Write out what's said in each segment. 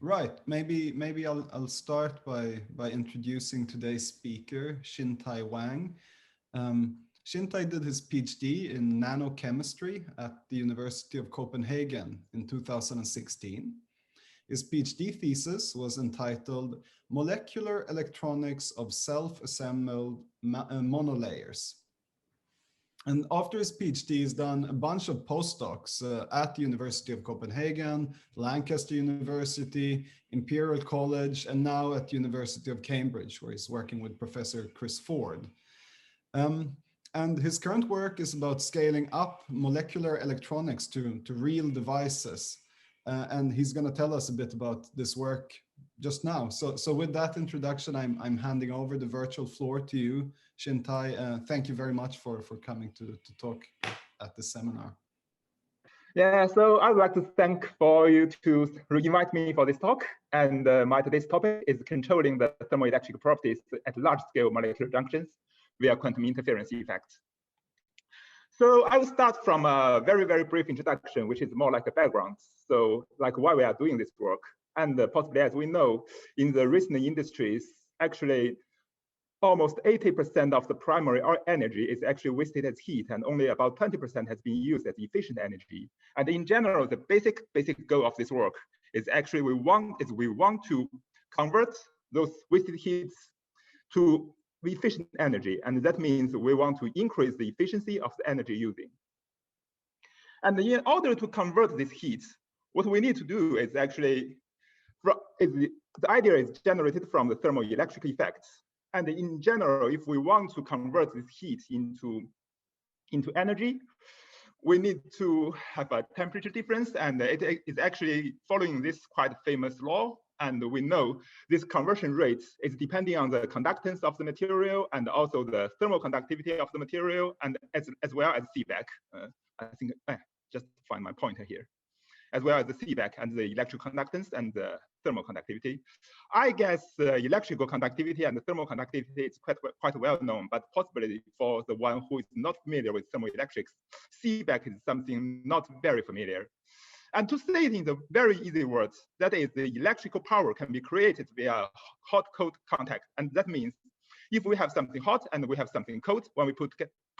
Right. Maybe I'll start by introducing today's speaker, Xintai Wang. Xintai did his PhD in nanochemistry at the University of Copenhagen in 2016. His PhD thesis was entitled Molecular Electronics of Self-Assembled Monolayers. And after his PhD, he's done a bunch of postdocs at the University of Copenhagen, Lancaster University, Imperial College, and now at the University of Cambridge, where he's working with Professor Chris Ford. And his current work is about scaling up molecular electronics to real devices. And he's going to tell us a bit about this work just now. So with that introduction, I'm handing over the virtual floor to you, Xintai. Thank you very much for coming to talk at the seminar. Yeah, so I would like to thank for you to invite me for this talk. And my today's topic is controlling the thermoelectric properties at large-scale molecular junctions via quantum interference effects. So I will start from a very, very brief introduction, which is more like a background. So like why we are doing this work. And possibly, as we know, in the recent industries, actually, almost 80% of the primary energy is actually wasted as heat, and only about 20% has been used as efficient energy. And in general, the basic goal of this work is actually we want to convert those wasted heats to efficient energy, and that means we want to increase the efficiency of the energy using. And in order to convert this heat, what we need to do is actually the idea is generated from the thermoelectric effects. And in general, if we want to convert this heat into energy, we need to have a temperature difference, and it is actually following this quite famous law. And we know this conversion rate is depending on the conductance of the material and also the thermal conductivity of the material, and as well as Seebeck. I think just find my pointer here, as well as the Seebeck and the electrical conductance and the thermal conductivity. I guess electrical conductivity and the thermal conductivity is quite well known, but possibly for the one who is not familiar with thermoelectrics, Seebeck is something not very familiar. And to say it in the very easy words, that is, the electrical power can be created via hot-cold contact. And that means if we have something hot and we have something cold, when we put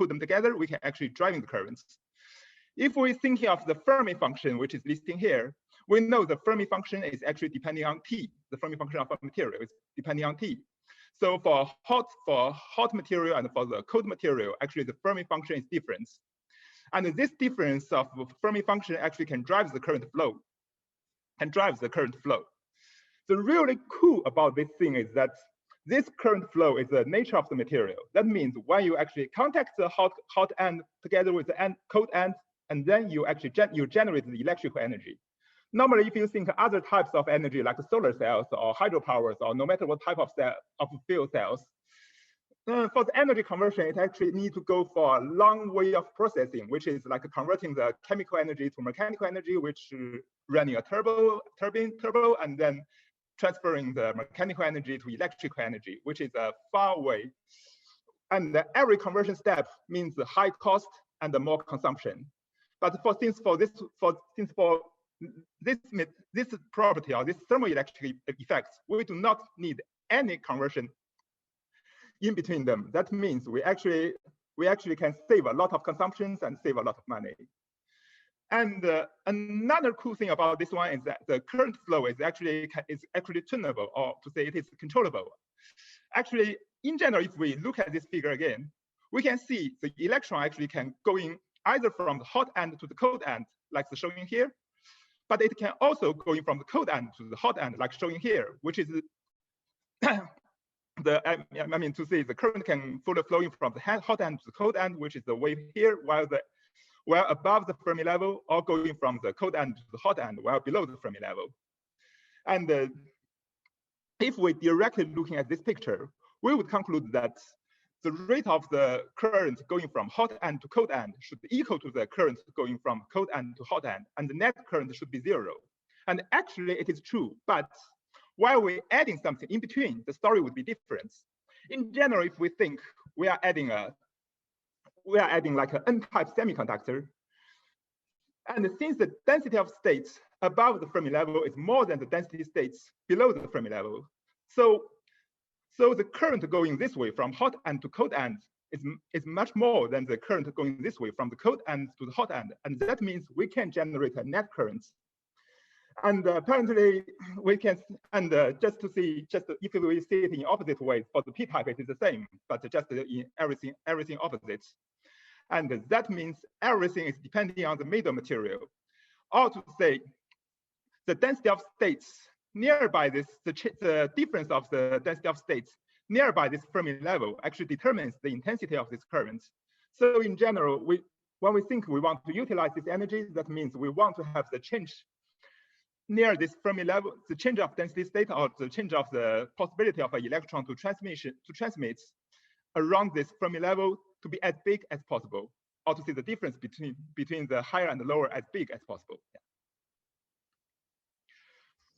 them together, we can actually drive the currents. If we're thinking of the Fermi function, which is listed here, we know the Fermi function is actually depending on T. The Fermi function of a material is depending on T. So for hot material and for the cold material, actually the Fermi function is different. And this difference of Fermi function actually can drive the current flow. The really cool about this thing is that this current flow is the nature of the material. That means when you actually contact the hot end together with the cold end, and then you actually generate the electrical energy. Normally, if you think other types of energy like solar cells or hydropowers or no matter what type of fuel cells, for the energy conversion, it actually needs to go for a long way of processing, which is like converting the chemical energy to mechanical energy, which running a turbine, and then transferring the mechanical energy to electrical energy, which is a far way. And every conversion step means the high cost and the more consumption. But for this property or this thermoelectric effects, we do not need any conversion in between them. That means we actually can save a lot of consumptions and save a lot of money. And another cool thing about this one is that the current flow is actually tunable, or to say it is controllable. Actually, in general, if we look at this figure again, we can see the electron actually can go in either from the hot end to the cold end, like the showing here, but it can also go in from the cold end to the hot end, like showing here, which is to say the current can fully flow in from the hot end to the cold end, which is the wave here, while above the Fermi level, or going from the cold end to the hot end, while below the Fermi level. And if we're directly looking at this picture, we would conclude that the rate of the current going from hot end to cold end should be equal to the current going from cold end to hot end, and the net current should be 0. And actually, it is true, but while we're adding something in between, the story would be different. In general, if we think we are adding like an N-type semiconductor, and since the density of states above the Fermi level is more than the density states below the Fermi level. So the current going this way from hot end to cold end is much more than the current going this way from the cold end to the hot end. And that means we can generate a net current. And apparently we can, and just if we see it in opposite ways, for the p-type it is the same, but just in everything opposite. And that means everything is depending on the middle material. Or to say, the density of states nearby this, the difference of the density of states nearby this Fermi level actually determines the intensity of this current. So in general, when we think we want to utilize this energy, that means we want to have the change near this Fermi level, the change of density state or the change of the possibility of an electron to transmit around this Fermi level to be as big as possible, or to see the difference between the higher and the lower as big as possible. Yeah.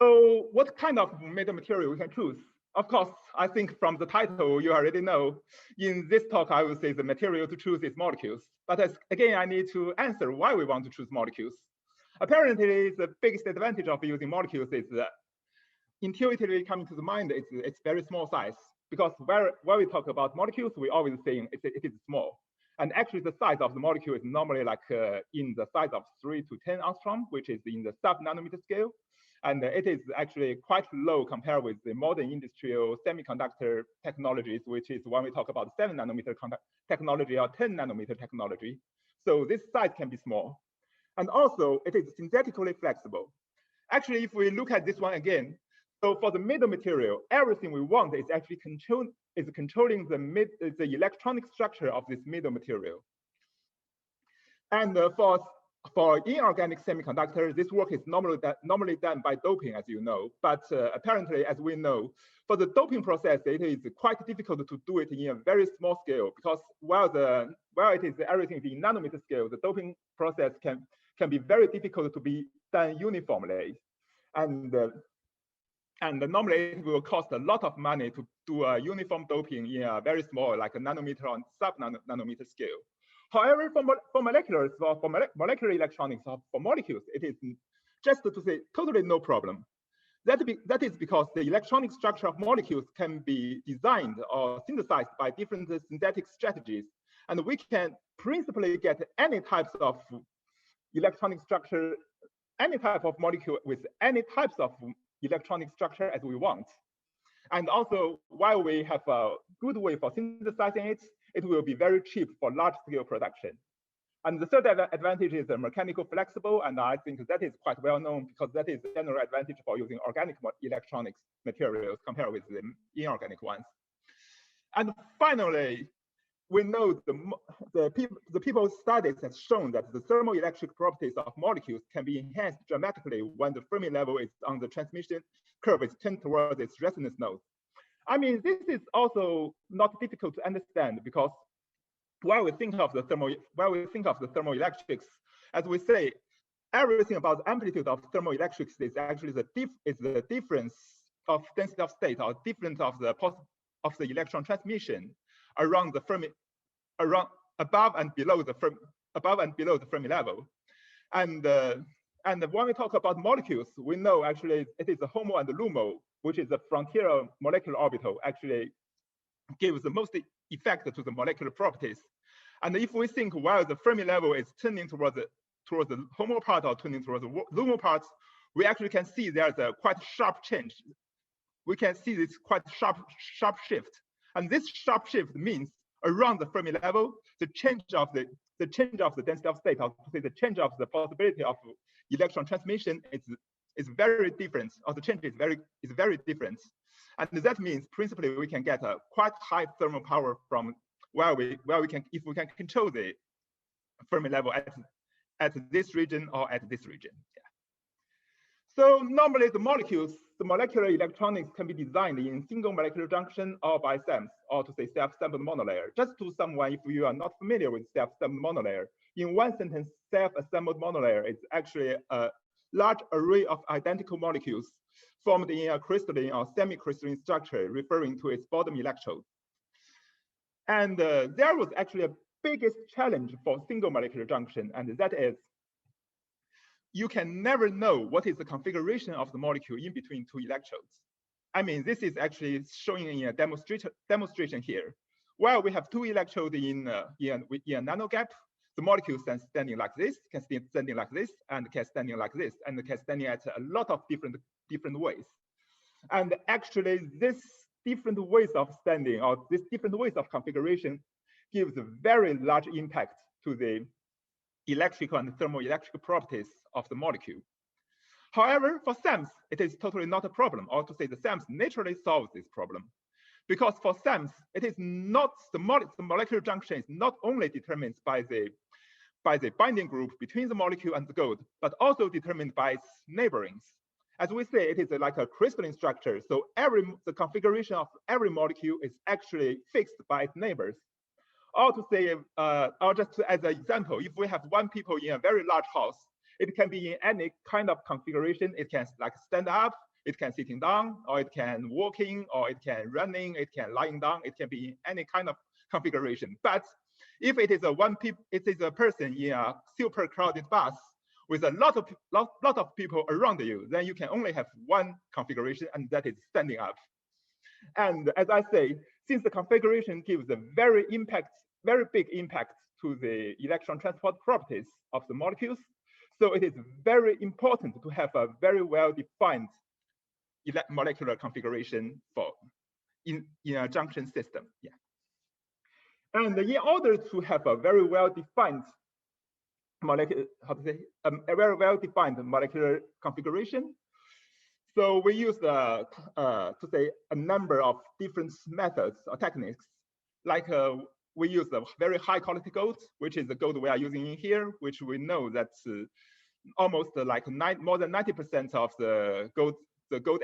So what kind of middle material we can choose? Of course, I think from the title, you already know. In this talk, I will say the material to choose is molecules. But again, I need to answer why we want to choose molecules. Apparently, the biggest advantage of using molecules is that intuitively coming to the mind, it's very small size. Because where we talk about molecules, we always saying it is small. And actually, the size of the molecule is normally like in the size of 3 to 10 angstrom, which is in the sub-nanometer scale. And it is actually quite low compared with the modern industrial semiconductor technologies, which is when we talk about 7 nanometer technology or 10 nanometer technology. So this size can be small. And also, it is synthetically flexible. Actually, if we look at this one again, so for the middle material, everything we want is actually controlling the electronic structure of this middle material. And for inorganic semiconductors, this work is normally done by doping, as you know. But apparently, as we know, for the doping process, it is quite difficult to do it in a very small scale, because while it is everything in nanometer scale, the doping process can be very difficult to be done uniformly. And normally it will cost a lot of money to do a uniform doping in a very small, like a nanometer on sub-nanometer scale. However, for molecular electronics, or for molecules, it is just to say totally no problem. That is because the electronic structure of molecules can be designed or synthesized by different synthetic strategies. And we can principally get any types of electronic structure, any type of molecule with any types of electronic structure as we want. And also, while we have a good way for synthesizing it, it will be very cheap for large-scale production. And the third advantage is mechanical flexible, and I think that is quite well known because that is the general advantage for using organic electronics materials compared with the inorganic ones. And finally, we know the people's studies have shown that the thermoelectric properties of molecules can be enhanced dramatically when the Fermi level is on the transmission curve is turned towards its resonance node. I mean, this is also not difficult to understand because while we think of the thermoelectrics, as we say, everything about the amplitude of thermoelectrics is actually the difference of density of state or difference of the electron transmission around the Fermi, above and below the Fermi level. And when we talk about molecules, we know actually it is the HOMO and the LUMO, which is the frontier molecular orbital, actually gives the most effect to the molecular properties. And if we think while the Fermi level is turning towards the HOMO part or turning towards the LUMO parts, we actually can see there's a quite sharp change. We can see this quite sharp shift. And this sharp shift means around the Fermi level, the change of the density of state, or to say the change of the possibility of electron transmission is very different, or the change is very different. And that means principally we can get a quite high thermal power from where we can, if we can control the Fermi level at this region or at this region. Yeah. So normally the molecular electronics can be designed in single molecular junction or by SAMs, or to say self-assembled monolayer. Just to someone, if you are not familiar with self-assembled monolayer, in one sentence, self-assembled monolayer is actually a large array of identical molecules formed in a crystalline or semi-crystalline structure, referring to its bottom electrode. And there was actually a biggest challenge for single molecular junction, and that is you can never know what is the configuration of the molecule in between two electrodes. I mean, this is actually showing in a demonstration here. While we have two electrodes in a nano gap, the molecule can standing like this, can standing like this, and can standing like this, and can standing at a lot of different ways. And actually, this different ways of standing or this different ways of configuration gives a very large impact to the electrical and thermoelectric properties of the molecule. However, for SAMs, it is totally not a problem, or to say the SAMs naturally solves this problem. Because for SAMs, it is not the molecular junction is not only determined by the binding group between the molecule and the gold, but also determined by its neighborings. As we say, it is like a crystalline structure. So the configuration of every molecule is actually fixed by its neighbors. Or to say, or just as an example, if we have one people in a very large house, it can be in any kind of configuration. It can like stand up, it can sitting down, or it can walking, or it can running, it can lying down. It can be in any kind of configuration. But if it is a person in a super crowded bus with a lot of people around you, then you can only have one configuration, and that is standing up. And as I say, since the configuration gives a very big impact to the electron transport properties of the molecules, so it is very important to have a very well-defined molecular configuration in a junction system. Yeah. And in order to have a very well-defined molecular, a very well-defined molecular configuration, so we use to say a number of different methods or techniques, like we use the very high quality gold, which is the gold we are using in here, which we know that almost like more than 90% of the gold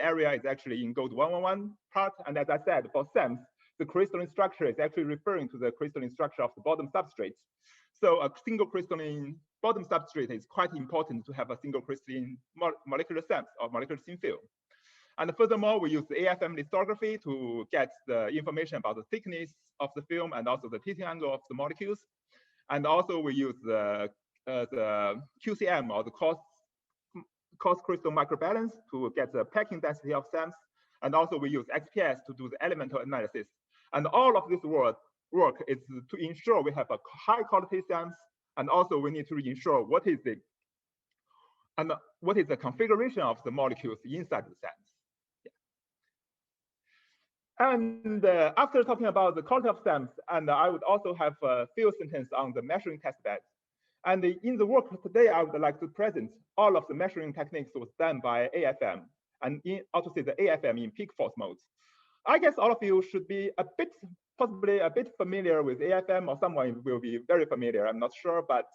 area is actually in gold 111 part. And as I said, for SAMs, the crystalline structure is actually referring to the crystalline structure of the bottom substrate. So a single crystalline bottom substrate is quite important to have a single crystalline molecular SAMs or molecular thin film. And furthermore, we use the AFM lithography to get the information about the thickness of the film and also the tilting angle of the molecules. And also we use the QCM or the coarse crystal microbalance to get the packing density of SAMs. And also we use XPS to do the elemental analysis. And all of this work is to ensure we have a high quality SAMs. And also we need to ensure what is the configuration of the molecules inside the SAMs. Yeah. And after talking about the quality of SAMs, and I would also have a few sentences on the measuring test bed. And in the work today, I would like to present all of the measuring techniques was done by AFM, and also say the AFM in peak force modes. I guess all of you should be possibly a bit familiar with AFM, or someone will be very familiar, I'm not sure, but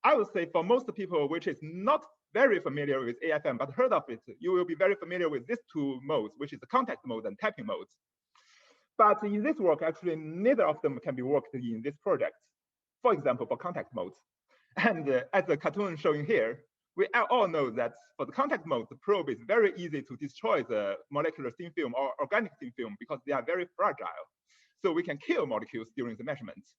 I would say for most people which is not very familiar with AFM, but heard of it, you will be very familiar with these two modes, which is the contact mode and tapping modes. But in this work, actually, neither of them can be worked in this project. For example, for contact modes. And as the cartoon showing here, we all know that for the contact mode, the probe is very easy to destroy the molecular thin film or organic thin film because they are very fragile. So we can kill molecules during the measurements.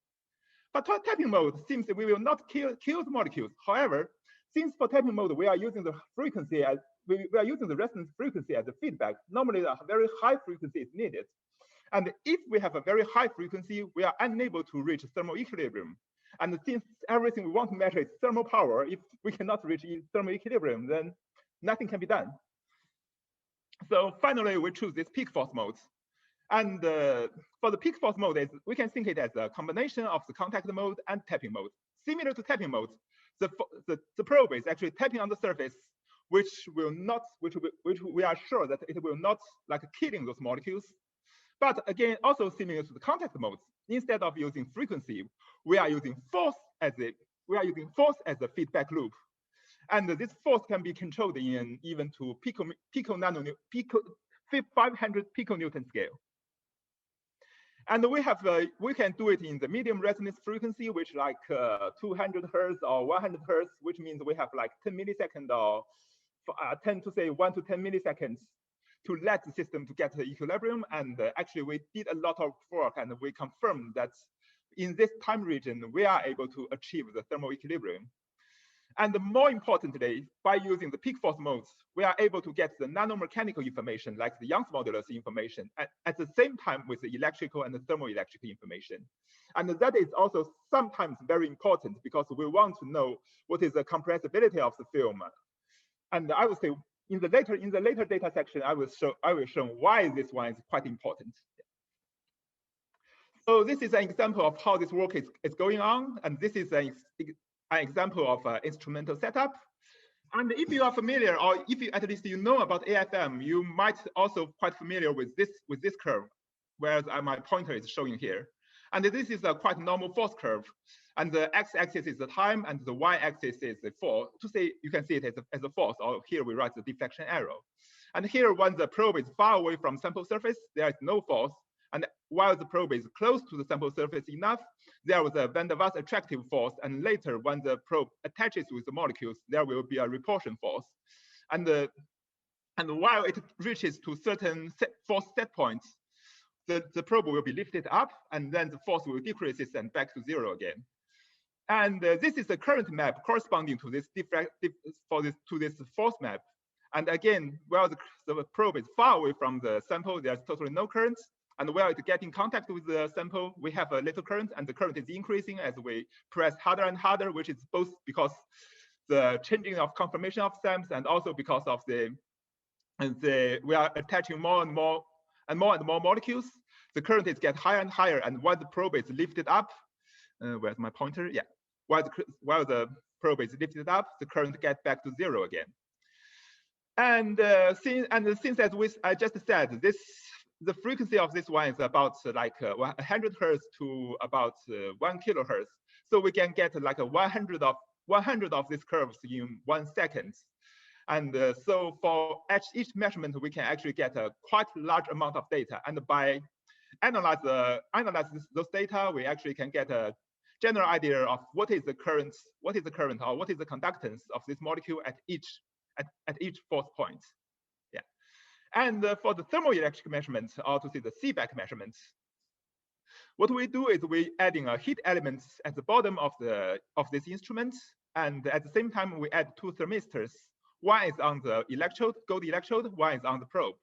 But for tapping mode, seems that we will not kill the molecules. However, since for tapping mode, we are using the frequency as we are using the resonance frequency as a feedback. Normally, a very high frequency is needed. And if we have a very high frequency, we are unable to reach thermal equilibrium. And since everything we want to measure is thermal power, if we cannot reach thermal equilibrium, then nothing can be done. So finally, we choose this peak force modes. And for the peak force mode, we can think it as a combination of the contact mode and tapping mode. Similar to tapping modes, the probe is actually tapping on the surface, which we are sure that it will not like killing those molecules. But again, also similar to the contact modes, instead of using frequency, we are using force as a feedback loop. And this force can be controlled in even to 500 piconewton scale. And we can do it in the medium resonance frequency, which like 200 hertz or 100 hertz, which means we have like 10 milliseconds or 1 to 10 milliseconds to let the system to get the equilibrium. And actually we did a lot of work and we confirmed that in this time region, we are able to achieve the thermal equilibrium. And more importantly, by using the peak force modes, we are able to get the nanomechanical information, like the Young's modulus information, at the same time with the electrical and the thermoelectric information. And that is also sometimes very important because we want to know what is the compressibility of the film. And I would say in the later data section, I will show why this one is quite important. So this is an example of how this work is going on, and this is an example of instrumental setup. And if you are familiar, or if you at least you know about AFM, you might also quite familiar with this curve, whereas my pointer is showing here. And this is a quite normal force curve, and the x-axis is the time, and the y-axis is the force. To say you can see it as a force, or here we write the deflection arrow. And here, when the probe is far away from sample surface, there is no force. And while the probe is close to the sample surface enough, there was a van der Waals attractive force. And later, when the probe attaches with the molecules, there will be a repulsion force. And while it reaches to certain force set points, the probe will be lifted up, and then the force will decrease and back to zero again. And this is the current map corresponding to this to this force map. And again, while the probe is far away from the sample, there's totally no current. And while it gets in contact with the sample, we have a little current, and the current is increasing as we press harder and harder, which is both because the changing of conformation of SAMs, and also because of we are attaching more and more molecules. The current is getting higher and higher, and while the probe is lifted up, where's my pointer? Yeah, while the probe is lifted up, the current gets back to zero again. And since as I just said, the frequency of this one is about like 100 hertz to about 1 kilohertz. So we can get like a 100 of these curves in 1 second. And so for each measurement, we can actually get a quite large amount of data. And by analyze those data, we actually can get a general idea of what is the current, or what is the conductance of this molecule at each force point. Yeah. And for the thermoelectric measurements, or to say the Seebeck measurements, what we do is we adding a heat element at the bottom of this instrument, and at the same time we add 2 thermistors. One is on the electrode, gold electrode, one is on the probe.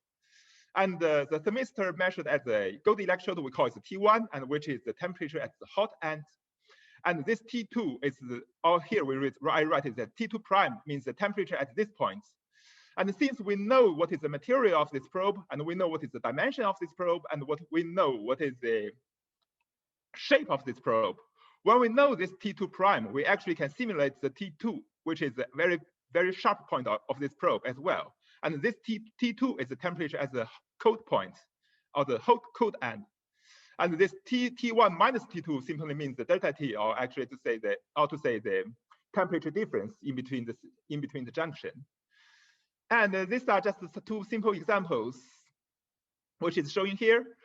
And the thermistor measured at the gold electrode, we call it the T1, and which is the temperature at the hot end. And this T2 is here I write it that T2 prime means the temperature at this point. And since we know what is the material of this probe, and we know what is the dimension of this probe, and we know what is the shape of this probe, when we know this T2 prime, we actually can simulate the T2, which is a very, very sharp point of this probe as well. And this T2 is the temperature at the cold point, or the cold end. And this T1 minus T2 simply means the delta T, or actually to say the temperature difference in between the junction. And these are just 2 simple examples, which is showing here.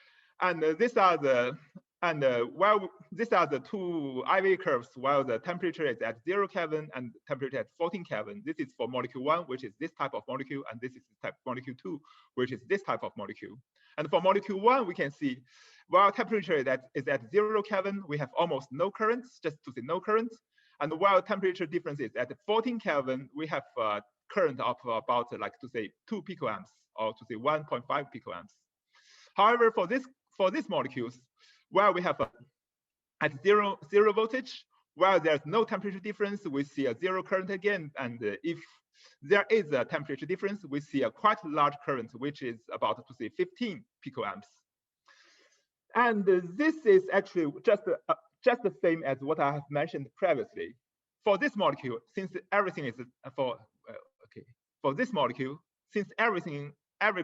And these are the 2 IV curves, while the temperature is at 0 Kelvin and temperature at 14 Kelvin. This is for molecule 1, which is this type of molecule, and this is type molecule 2, which is this type of molecule. And for molecule 1, we can see while temperature is at 0 Kelvin, we have almost no currents, just to say no currents. And while temperature difference is at 14 Kelvin, we have a current of about like to say 2 picoamps, or to say 1.5 picoamps. However, for these molecules, where we have at zero voltage, while there's no temperature difference, we see a 0 current again. And if there is a temperature difference, we see a quite large current, which is about to say 15 picoamps. And this is actually just the same as what I have mentioned previously. For this molecule, since everything is for this molecule, since every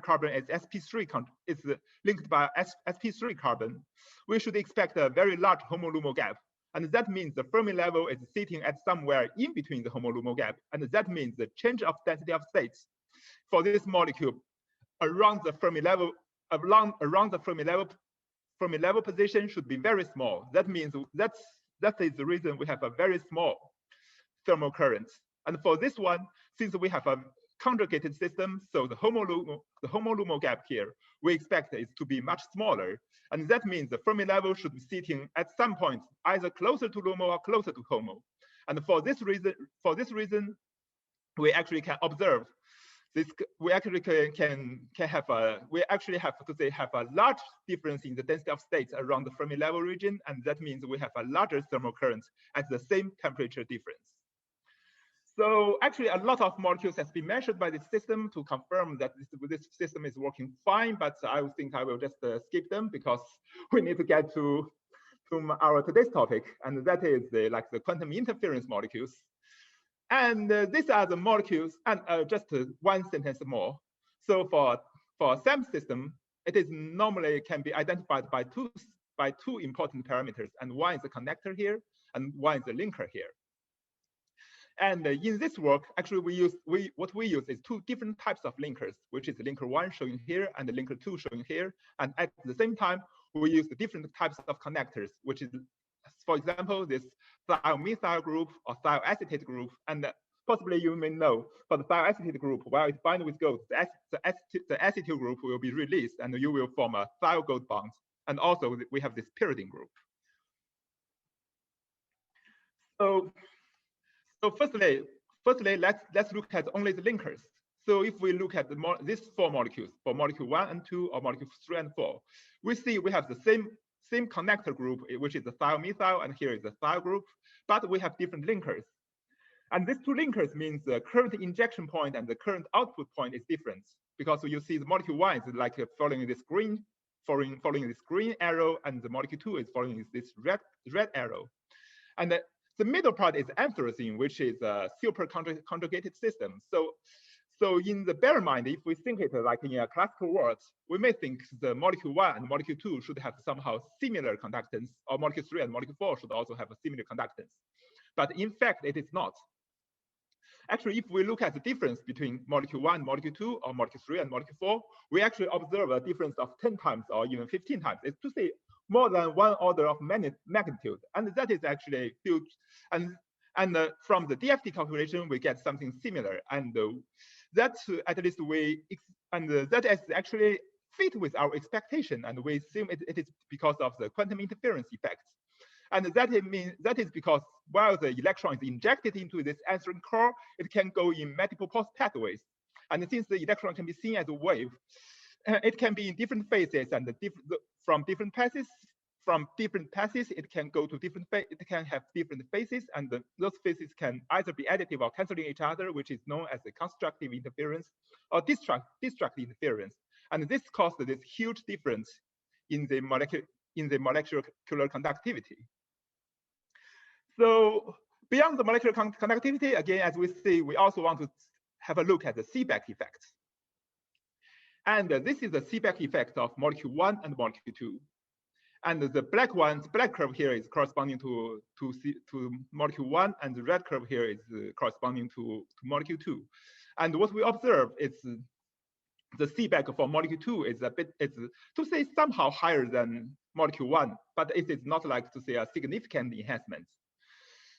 carbon is sp3 is linked by sp3 carbon, we should expect a very large HOMO-LUMO gap. And that means the Fermi level is sitting at somewhere in between the HOMO-LUMO gap. And that means the change of density of states for this molecule around the Fermi level, Fermi level position should be very small. That means that is the reason we have a very small thermal current. And for this one, since we have a conjugated system, so the HOMO-LUMO gap here, we expect it to be much smaller. And that means the Fermi level should be sitting at some point either closer to LUMO or closer to HOMO. And for this reason, we actually can observe this. We actually have to say have a large difference in the density of states around the Fermi level region, and that means we have a larger thermal current at the same temperature difference. So actually, a lot of molecules has been measured by this system to confirm that this system is working fine. But I think I will just skip them because we need to get to our today's topic, and that is the quantum interference molecules. And these are the molecules. And just one sentence more. So for SAM system, it is normally can be identified by two important parameters, and one is the connector here, and one is the linker here. And in this work, actually, what we use is two different types of linkers, which is linker 1 showing here and the linker 2 showing here. And at the same time, we use the different types of connectors, which is, for example, this thiomethyl group or thioacetate group. And possibly you may know, for the thioacetate group, while it binds with gold, the acetyl group will be released, and you will form a thio-gold bond. And also, we have this pyridine group. So firstly, let's look at only the linkers. So if we look at these four molecules, for molecule 1 and 2 or molecule 3 and 4, we see we have the same connector group, which is the thiomethyl, and here is the thio group, but we have different linkers. And these two linkers means the current injection point and the current output point is different, because you see the molecule 1 is like following this green arrow, and the molecule 2 is following this red arrow. And the middle part is anthracene, which is a super conjugated system. So in the bear mind, if we think it like in a classical words, we may think the molecule 1 and molecule 2 should have somehow similar conductance, or molecule 3 and molecule 4 should also have a similar conductance. But in fact, it is not. Actually, if we look at the difference between molecule 1, molecule 2, or molecule 3 and molecule 4, we actually observe a difference of 10 times or even 15 times. It's to say more than one order of magnitude, and that is actually huge. And from the DFT calculation, we get something similar, and that at least that is actually fit with our expectation, and we assume it is because of the quantum interference effects. And that is because while the electron is injected into this answering core, it can go in multiple pathways. And since the electron can be seen as a wave, it can be in different phases, and from different passes, it can go to it can have different phases, and those phases can either be additive or canceling each other, which is known as the constructive interference or destructive interference. And this caused this huge difference in the molecular conductivity. So beyond the molecular conductivity, again, as we see, we also want to have a look at the Seebeck effect. And this is the Seebeck effect of molecule 1 and molecule 2. And the black curve here is corresponding to molecule 1, and the red curve here is corresponding to molecule 2. And what we observe is the Seebeck for molecule 2 is to say somehow higher than molecule 1, but it is not like to say a significant enhancement.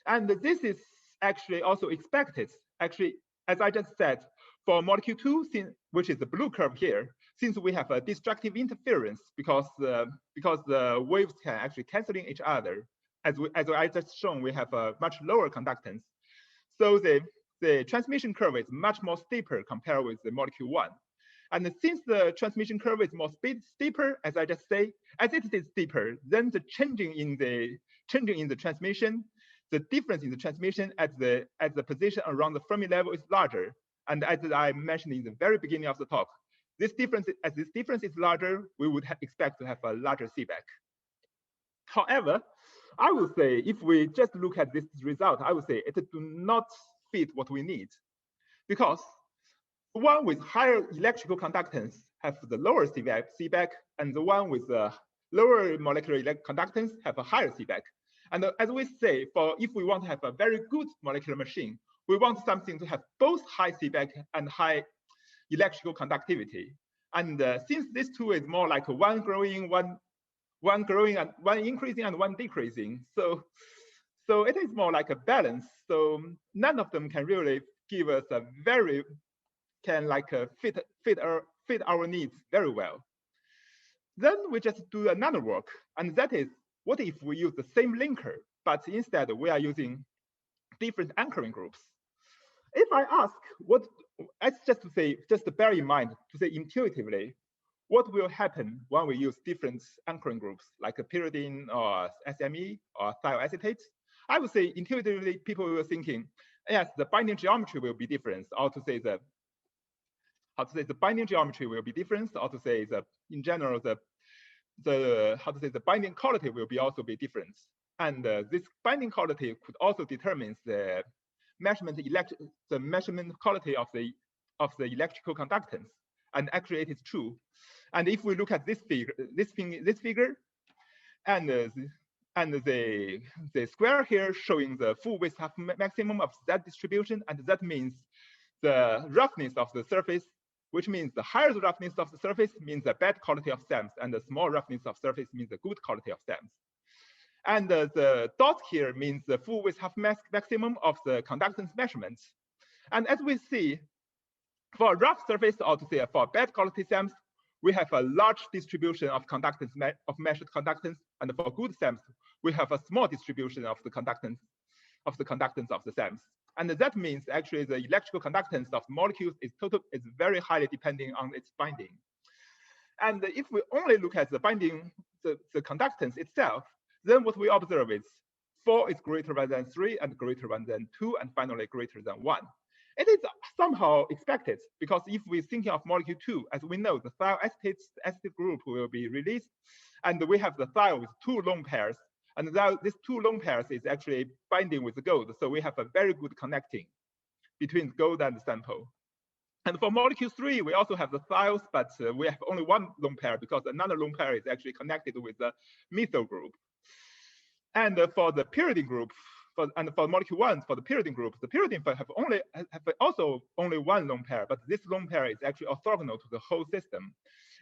And this is actually also expected. Actually, as I just said, for molecule 2, which is the blue curve here, since we have a destructive interference because the waves can actually canceling each other, as I just shown, we have a much lower conductance. So the transmission curve is much more steeper compared with the molecule 1. And since the transmission curve is more steeper, as I just say, as it is steeper, then the changing in the transmission, the difference in the transmission at the position around the Fermi level is larger. And as I mentioned in the very beginning of the talk, as this difference is larger, we would expect to have a larger Seebeck. However, I would say if we just look at this result, I would say it do not fit what we need, because the one with higher electrical conductance have the lower Seebeck, and the one with the lower molecular conductance have a higher Seebeck. And as we say, if we want to have a very good molecular machine, we want something to have both high Seebeck and high electrical conductivity. And since these two is more like one growing and one increasing and one decreasing, so it is more like a balance. So none of them can really give us a fit our needs very well. Then we just do another work, and that is, what if we use the same linker, but instead we are using different anchoring groups. If I ask what, let's just to bear in mind, to say intuitively, what will happen when we use different anchoring groups like a pyridine or SME or thioacetate? I would say intuitively people were thinking, yes, the binding geometry will be different, or to say the binding geometry will be different, or to say the in general the binding quality will also be different. And this binding quality could also determine the measurement quality of the electrical conductance. And actually it is true. And if we look at this figure, and the square here showing the full width half maximum of that distribution, and that means the roughness of the surface, which means the higher the roughness of the surface means the bad quality of SAMs, and the small roughness of surface means the good quality of SAMs. And the dot here means the full width half maximum of the conductance measurements. And as we see, for a rough surface, or to say for bad quality SAMs, we have a large distribution of conductance of measured conductance, and for good SAMs, we have a small distribution of the conductance of the SAMs. And that means actually the electrical conductance of molecules is very highly depending on its binding. And if we only look at the binding, the conductance itself, then what we observe is 4 is greater than 3 and greater than 2 and finally greater than 1. It is somehow expected because if we're thinking of molecule 2, as we know, the thioacetate group will be released, and we have the thiol with 2 lone pairs, and now these 2 lone pairs is actually binding with the gold, so we have a very good connecting between gold and the sample. And for molecule 3, we also have the thiols, but we have only 1 lone pair because another lone pair is actually connected with the methyl group. And for the pyridine group, for molecule 1, for the pyridine group, the pyridine have also only 1 lone pair, but this lone pair is actually orthogonal to the whole system.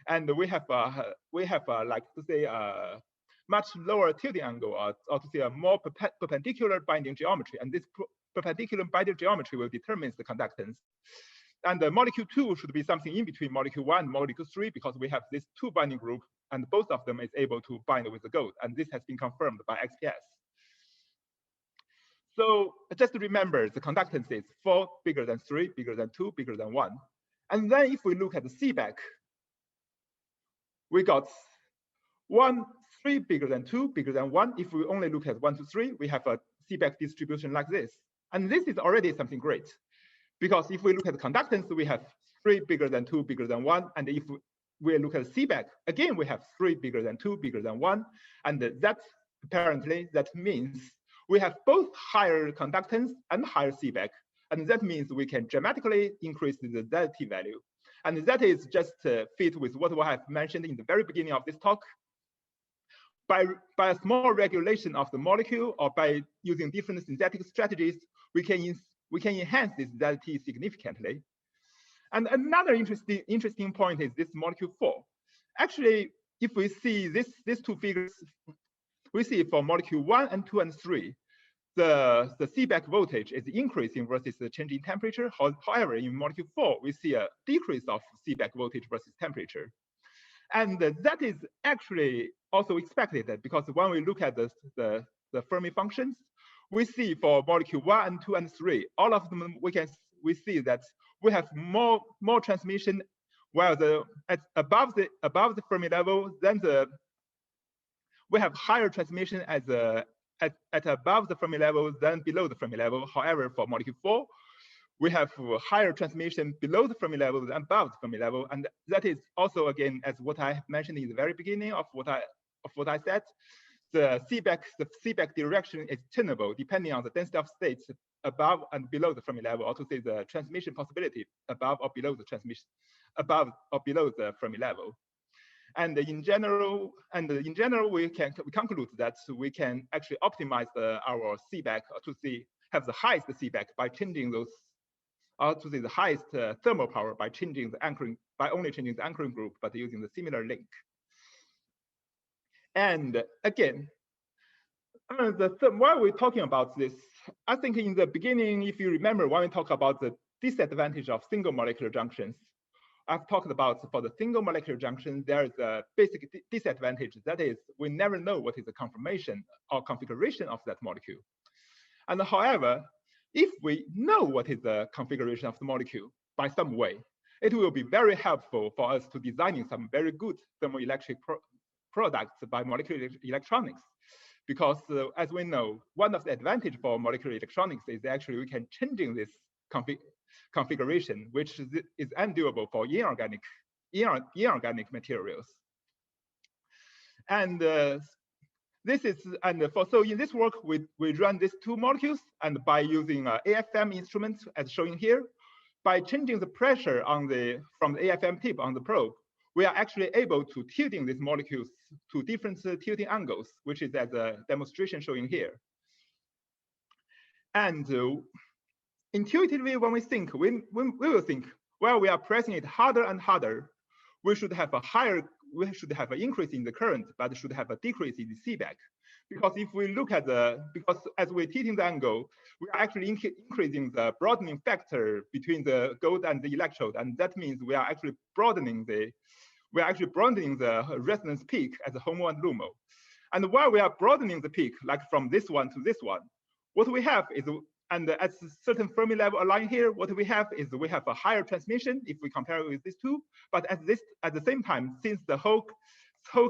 And we have like to say a much lower tilting angle, or to say a more perpendicular binding geometry. And this perpendicular binding geometry will determine the conductance. And the molecule 2 should be something in between molecule 1 and molecule 3 because we have these 2 binding groups, and both of them is able to bind with the gold. And this has been confirmed by XPS. So just to remember, the conductance is 4 bigger than 3, bigger than 2, bigger than 1. And then if we look at the Seebeck, we got 1, 3 bigger than 2, bigger than 1. If we only look at 1 to 3, we have a Seebeck distribution like this. And this is already something great. Because if we look at the conductance, we have 3 bigger than 2, bigger than 1. And if we look at Seebeck, again, we have 3 bigger than 2, bigger than 1. And that apparently, that means we have both higher conductance and higher Seebeck. And that means we can dramatically increase the ZT value. And that is just fit with what I have mentioned in the very beginning of this talk. By a small regulation of the molecule or by using different synthetic strategies, we can enhance this ZT significantly. And another interesting point is this molecule 4. Actually, if we see these 2 figures, we see for molecule 1 and 2 and 3, the Seebeck voltage is increasing versus the change in temperature. However, in molecule 4, we see a decrease of Seebeck voltage versus temperature. And that is actually also expected because when we look at the Fermi functions, we see for molecule 1 and 2 and 3, all of them we see that we have more transmission while above the Fermi level, then we have higher transmission at above the Fermi level than below the Fermi level. However, for molecule 4, we have higher transmission below the Fermi level than above the Fermi level, and that is also again as what I mentioned in the very beginning of what I said. The Seebeck direction is tunable depending on the density of states above and below the Fermi level, or to say the transmission possibility above or below the Fermi level. And in general, we conclude that we can actually optimize our Seebeck to have the highest Seebeck by changing those, or to say the highest thermal power by changing the anchoring, by only changing the anchoring group, but using the similar link. And again, while we're talking about this, I think in the beginning, if you remember, when we talk about the disadvantage of single molecular junctions, I've talked about for the single molecular junction, there is a basic disadvantage. That is, we never know what is the conformation or configuration of that molecule. And however, if we know what is the configuration of the molecule by some way, it will be very helpful for us to designing some very good thermoelectric products by molecular electronics. Because as we know, one of the advantages for molecular electronics is actually we can changing this configuration, which is undoable for inorganic materials. And so in this work, we run these two molecules, and by using AFM instruments as shown here, by changing the pressure on from the AFM tip on the probe, we are actually able to tilting these molecules to different tilting angles, which is as a demonstration showing here. And intuitively, when we think, we will think, well, we are pressing it harder and harder, we should have an increase in the current, but should have a decrease in the Seebeck. Because if we look at because as we're tilting the angle, we are actually increasing the broadening factor between the gold and the electrode, and that means we are actually broadening the resonance peak as a HOMO and LUMO. And while we are broadening the peak, like from this one to this one, what we have is, and at a certain Fermi level align here, what we have is we have a higher transmission if we compare it with these two. But at the same time, since the whole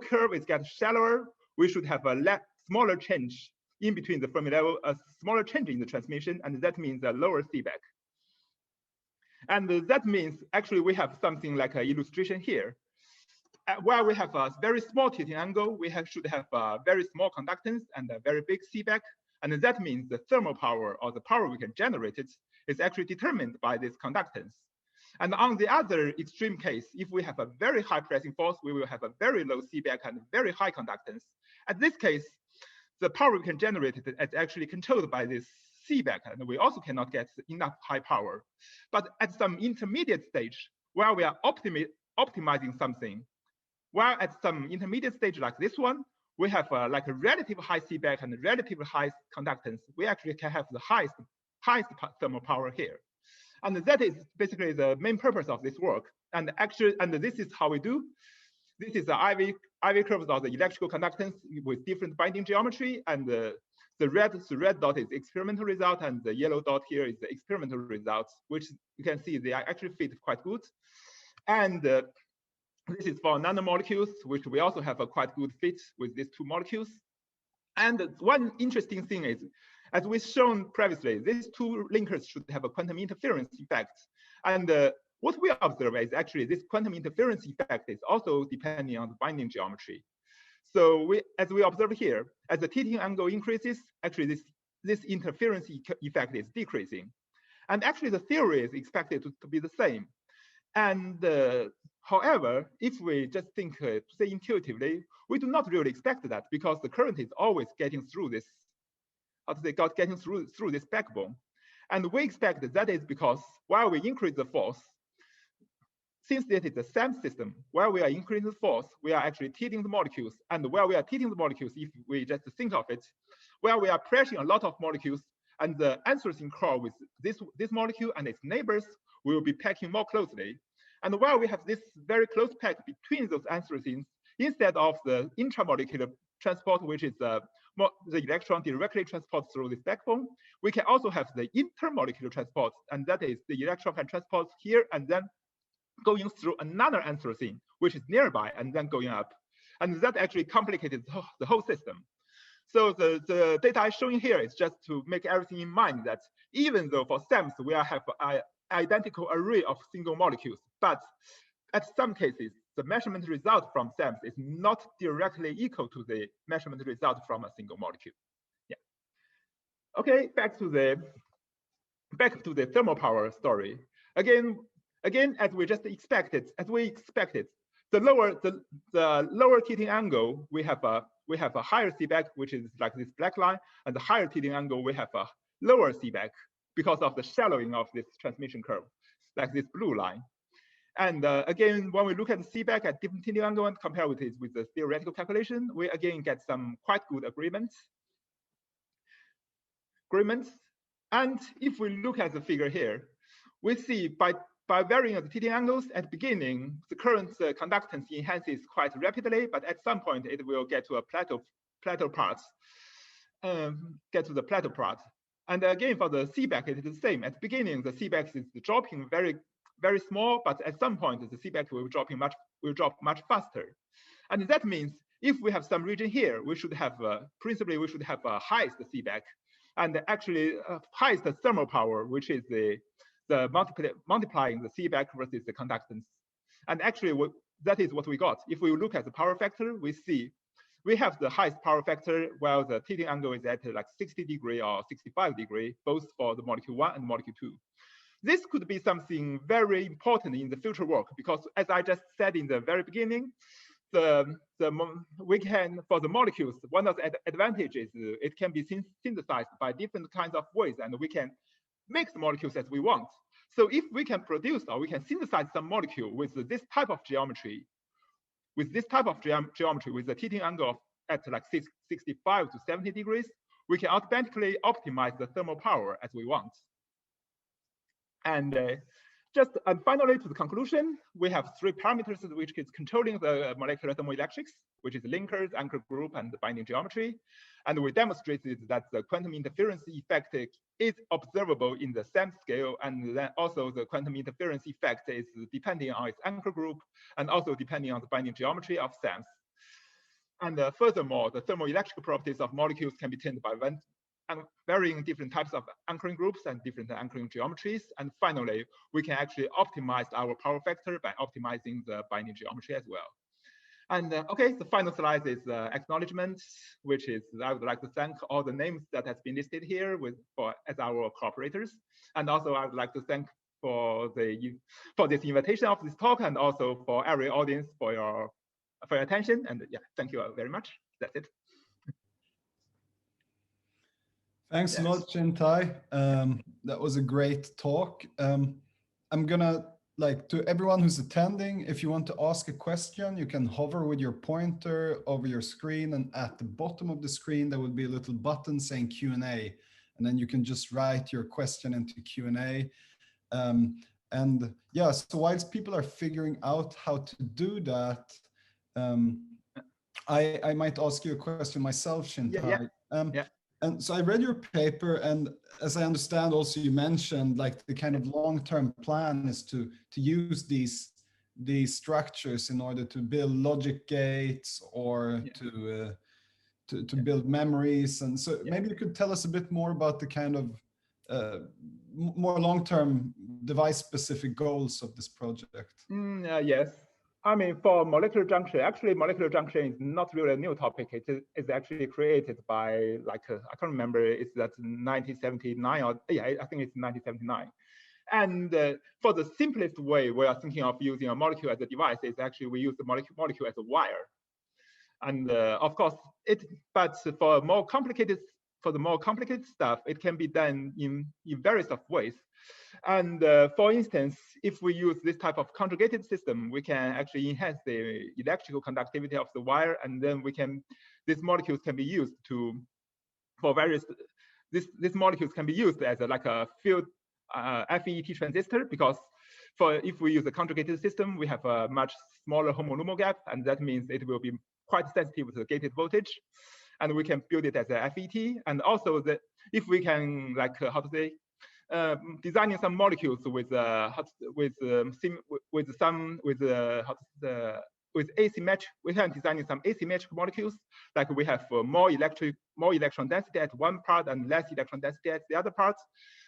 curve is getting shallower, we should have a smaller change in between the Fermi level, a smaller change in the transmission, and that means a lower Seebeck. And that means actually we have something like an illustration here. Where we have a very small tilting angle, we should have a very small conductance and a very big Seebeck. And that means the thermal power, or the power we can generate it, is actually determined by this conductance. And on the other extreme case, if we have a very high pressing force, we will have a very low Seebeck and very high conductance. At this case, the power we can generate it is actually controlled by this Seebeck, and we also cannot get enough high power. But at some intermediate stage, where we are optimizing something, while at some intermediate stage like this one, we have like a relative high Seebeck and a relatively high conductance. We actually can have the highest thermal power here. And that is basically the main purpose of this work. And actually, and this is how we do. This is the IV curves of the electrical conductance with different binding geometry. And the red dot is experimental result, and the yellow dot here is the experimental results, which you can see they actually fit quite good. And this is for nanomolecules, which we also have a quite good fit with these two molecules. And one interesting thing is, as we've shown previously, these two linkers should have a quantum interference effect. And what we observe is actually this quantum interference effect is also depending on the binding geometry. So as we observe here, as the tilting angle increases, actually this interference effect is decreasing. And actually the theory is expected to be the same. And however, if we just think, say intuitively, we do not really expect that, because the current is always getting through this, getting through this backbone. And we expect that is because while we increase the force, since it is a SAM system, where we are increasing the force, we are actually tilting the molecules. And where we are tilting the molecules, if we just think of it, where we are pressing a lot of molecules, and the anthracene core with this molecule and its neighbors will be packing more closely. And while we have this very close pack between those anthracenes, instead of the intramolecular transport, which is the electron directly transport through this backbone, we can also have the intermolecular transport, and that is the electron can transport here and then going through another anthracene, which is nearby, and then going up. And that actually complicated the whole system. So the data I'm showing here is just to make everything in mind that even though for SAMs, we have an identical array of single molecules, but at some cases, the measurement result from SAMs is not directly equal to the measurement result from a single molecule. Yeah. Okay, back to the thermal power story. Again, as we expected, the lower tilting angle, we have a higher Seebeck, which is like this black line, and the higher tilting angle, we have a lower Seebeck because of the shallowing of this transmission curve, like this blue line. And again, when we look at the Seebeck at different tilting angle and compare with it with the theoretical calculation, we again get some quite good agreements. And if we look at the figure here, we see by varying the tilting angles at the beginning, the current conductance enhances quite rapidly, but at some point it will get to a plateau part, And again, for the Seebeck, it is the same. At the beginning, the Seebeck is dropping very small, but at some point, the Seebeck will drop much faster. And that means if we have some region here, we should have principally we should have a highest Seebeck, and actually highest thermal power, which is the multiplying the Seebeck versus the conductance. And actually, that is what we got. If we look at the power factor, we see we have the highest power factor while the tilting angle is at like 60 degree or 65 degree, both for the molecule 1 and molecule 2. This could be something very important in the future work, because as I just said in the very beginning, we can, for the molecules, one of the advantages, it can be synthesized by different kinds of ways, and we can make the molecules as we want. So if we can produce or we can synthesize some molecule with this type of geometry, with the tilting angle at like 65 to 70 degrees, we can automatically optimize the thermal power as we want. And finally, to the conclusion, we have 3 parameters which is controlling the molecular thermoelectrics, which is linkers, anchor group, and the binding geometry. And we demonstrated that the quantum interference effect is observable in the SAM scale, and then also the quantum interference effect is depending on its anchor group and also depending on the binding geometry of SAMs. And furthermore, the thermoelectric properties of molecules can be turned by varying different types of anchoring groups and different anchoring geometries. And finally, we can actually optimize our power factor by optimizing the binding geometry as well. And okay, the final slide is acknowledgement, which is I would like to thank all the names that has been listed here as our cooperators. And also I would like to thank for this invitation of this talk, and also for every audience for your attention. And yeah, thank you very much. That's it. Thanks a lot, Xintai. That was a great talk. I'm gonna, to everyone who's attending, if you want to ask a question, you can hover with your pointer over your screen, and at the bottom of the screen, there will be a little button saying Q&A, and then you can just write your question into Q&A. And yeah, so whilst people are figuring out how to do that, I might ask you a question myself, Xintai. And so I read your paper, and as I understand, also you mentioned the kind of long-term plan is to use these structures in order to build logic gates or to build memories. And so maybe you could tell us a bit more about the kind of more long-term device-specific goals of this project. Yes. I mean, for molecular junction, actually, molecular junction is not really a new topic. It is actually created by, I can't remember, it's that 1979 or, yeah, I think it's 1979. And for the simplest way we are thinking of using a molecule as a device is actually we use the molecule as a wire. And of course, but for the more complicated stuff, it can be done in various ways. And for instance, if we use this type of conjugated system, we can actually enhance the electrical conductivity of the wire, and then these molecules can be used these molecules can be used as a field FET transistor, because if we use a conjugated system, we have a much smaller homo-lumo gap, and that means it will be quite sensitive to the gated voltage, and we can build it as a FET. And also if we can designing some molecules with asymmetric, we can designing some asymmetric molecules, like we have more electron density at one part and less electron density at the other part.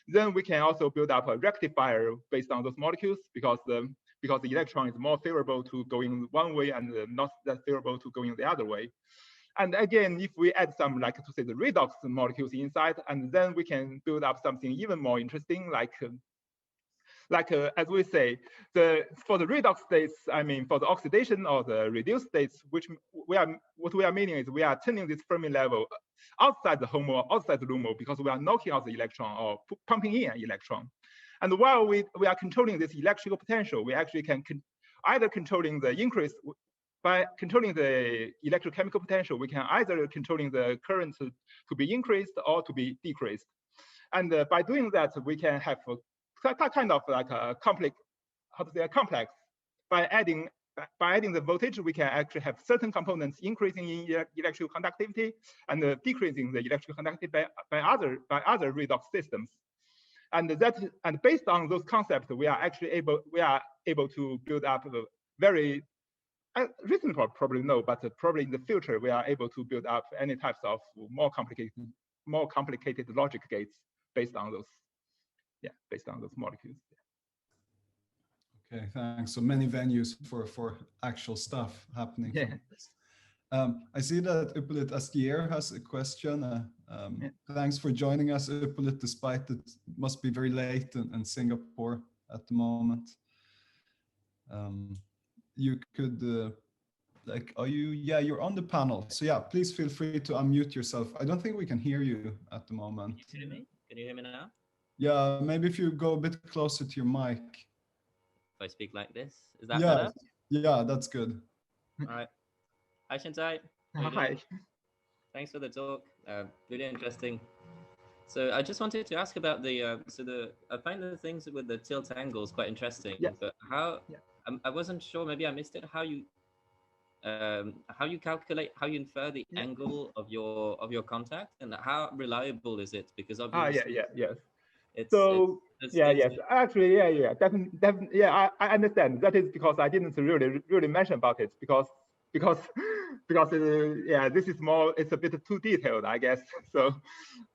Then we can also build up a rectifier based on those molecules, because the electron is more favorable to going one way and not that favorable to going the other way. And again, if we add some, the redox molecules inside, and then we can build up something even more interesting, as we say, for the redox states, I mean, for the oxidation or the reduced states, what we are meaning is we are turning this Fermi level outside the HOMO, outside the LUMO, because we are knocking out the electron or pumping in an electron. And while we are controlling this electrical potential, we actually can either controlling the increase. By controlling the electrochemical potential, we can either controlling the current to be increased or to be decreased. And by doing that, we can have kind of like a complex, by adding by adding the voltage, we can actually have certain components increasing in electrical conductivity and decreasing the electrical conductivity by other redox systems. And based on those concepts, we are able to build up a very recently probably no, but probably in the future we are able to build up any types of more complicated logic gates based on those molecules. Okay, thanks. So many venues for actual stuff happening. Yeah. From this. I see that Uppelit Astier has a question. Yeah. Thanks for joining us, Uppelit, despite it must be very late in Singapore at the moment. You could, yeah, you're on the panel. So yeah, please feel free to unmute yourself. I don't think we can hear you at the moment. Can you hear me? Can you hear me now? Yeah, maybe if you go a bit closer to your mic. If I speak like this, is that better? Yeah, that's good. All right. Hi, Xintai. Hi. Thanks for the talk. Really interesting. So I just wanted to ask about the I find the things with the tilt angles quite interesting. Yes. But how? Yeah. I wasn't sure. Maybe I missed it. How you calculate, how you infer the angle of your contact, and how reliable is it? Because obviously, yes. Definitely, I understand. That is because I didn't really mention about it because this is more, it's a bit too detailed, I guess. So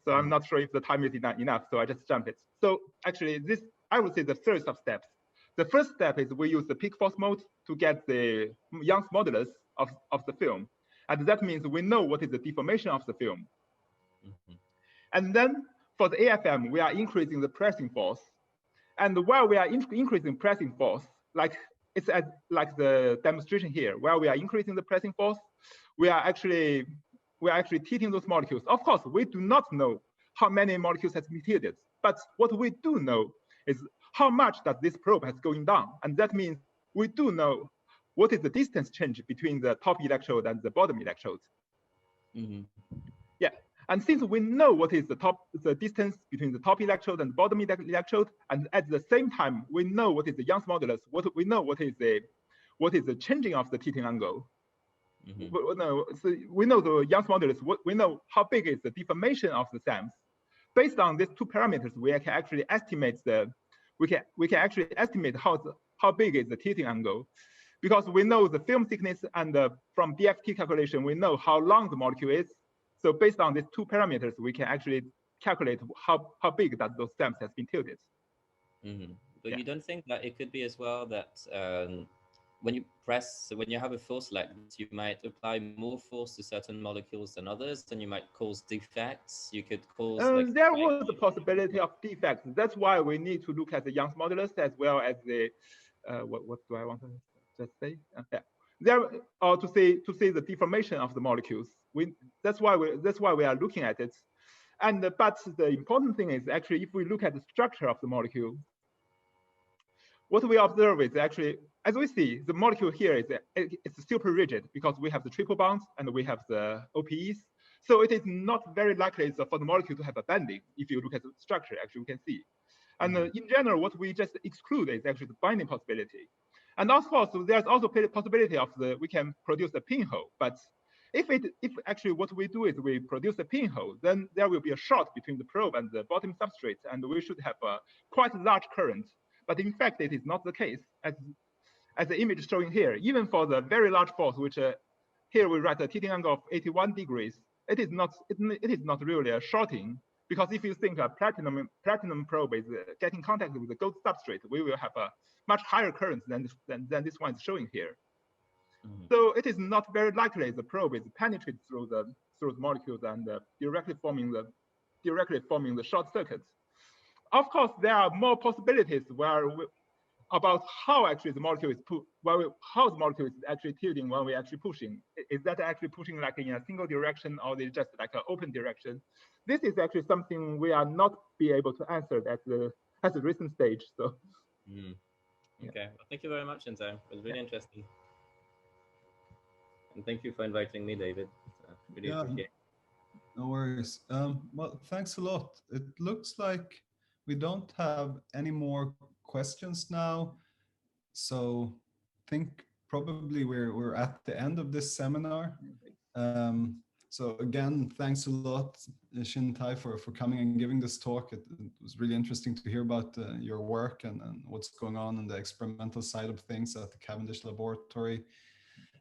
I'm not sure if the time is enough. So I just jump it. So actually, I would say the third of steps. The first step is we use the peak force mode to get the Young's modulus of the film, and that means we know what is the deformation of the film. And then for the AFM, we are increasing the pressing force. And while we are increasing pressing force, like the demonstration here, where we are increasing the pressing force, we are actually tilting those molecules. Of course, we do not know how many molecules has been tilted, but what we do know is how much that this probe has going down. And that means we do know what is the distance change between the top electrode and the bottom electrode. Yeah. And since we know what is the distance between the top electrode and the bottom electrode, and at the same time we know what is the Young's modulus, we know what is the changing of the tilting angle. So we know the Young's modulus. We know how big is the deformation of the SAMs. Based on these two parameters, we can actually estimate how big is the tilting angle, because we know the film thickness, and from DFT calculation we know how long the molecule is. So based on these two parameters, we can actually calculate how big that those SAMs has been tilted. But you don't think that it could be as well that when you have a force like this, you might apply more force to certain molecules than others, and you might cause defects. You could cause. There was the possibility of defects. That's why we need to look at the Young's modulus as well as the what do I want to just say? To see the deformation of the molecules. That's why we are looking at it. And but the important thing is actually, if we look at the structure of the molecule, what we observe is actually, as we see, the molecule here it's super rigid because we have the triple bonds and we have the OPEs. So it is not very likely for the molecule to have a bending. If you look at the structure, actually, we can see. And in general, what we just exclude is actually the binding possibility. And of course, there's also possibility of we can produce a pinhole. But if actually what we do is we produce a pinhole, then there will be a short between the probe and the bottom substrate, and we should have a quite large current. But in fact, it is not the case, as the image showing here. Even for the very large force, which here we write a tilting angle of 81 degrees, it is not really a shorting, because if you think a platinum probe is getting contact with the gold substrate, we will have a much higher current than this one is showing here. So it is not very likely the probe is penetrated through the molecules and directly forming the short circuits. Of course, there are more possibilities about how actually the molecule is how the molecule is actually tilting when we're actually pushing. Is that actually pushing like in a single direction, or is it just like an open direction? This is actually something we are not be able to answer at the recent stage. So. Okay. Well, thank you very much, Xintai. It was really interesting. And thank you for inviting me, David. Really appreciate it. No worries. Well, thanks a lot. It looks like we don't have any more questions now. So I think probably we're at the end of this seminar. So again, thanks a lot, Xintai, for coming and giving this talk. It was really interesting to hear about your work and what's going on the experimental side of things at the Cavendish Laboratory.